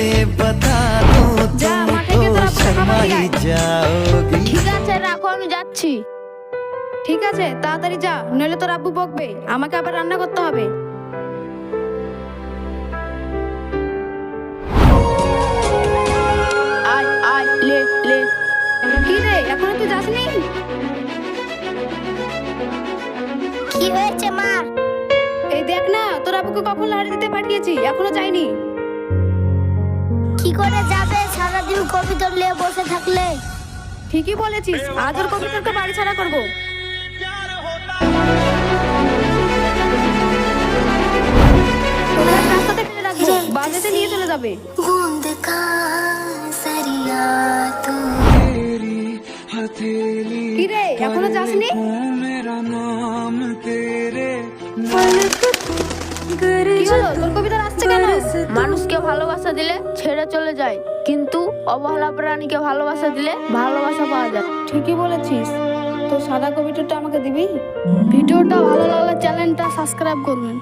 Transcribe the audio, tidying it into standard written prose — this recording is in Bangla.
दे बता दो तुम तो शर्मा ही जाओगी। ঠিক আছে রাখো, আমি যাচ্ছি। ঠিক আছে তাড়াতাড়ি যা, নইলে তোর আব্বু বকবে, আমাকে আবার রান্না করতে হবে। আয় আয়, লে লে। কি রে এখনো তুই যাসনি? কি হয়েছে মা? এই দেখ না, তোর আব্বুকে কখন লাড়ি দিতে পাঠিয়েছি, এখনো যায়নি। কি করে যাবে সারাদিন কবিতর নিয়ে বসে থাকলে? ঠিকই বলেছিস, আজ ওর কবিতাকে বাড়ি ছাড়া করবো। তোকে আজ রাস্তাতে ফেলে রাখবো, বাজেতে নিয়ে চলে যাবে। बूंद का सरिया तू কি রে এখনো যাসনি? কি হলো, তোর কবিতা আসছে কেন? মানুষকে ভালোবাসা দিলে ছেড়ে চলে যায়, কিন্তু অবহেলা প্রাণীকে ভালোবাসা দিলে ভালোবাসা পাওয়া যায়। ঠিকই বলেছিস। তো সাদা কবিতাটা আমাকে দিবি? ভিডিওটা ভালো লাগলে চ্যানেলটা সাবস্ক্রাইব করবেন।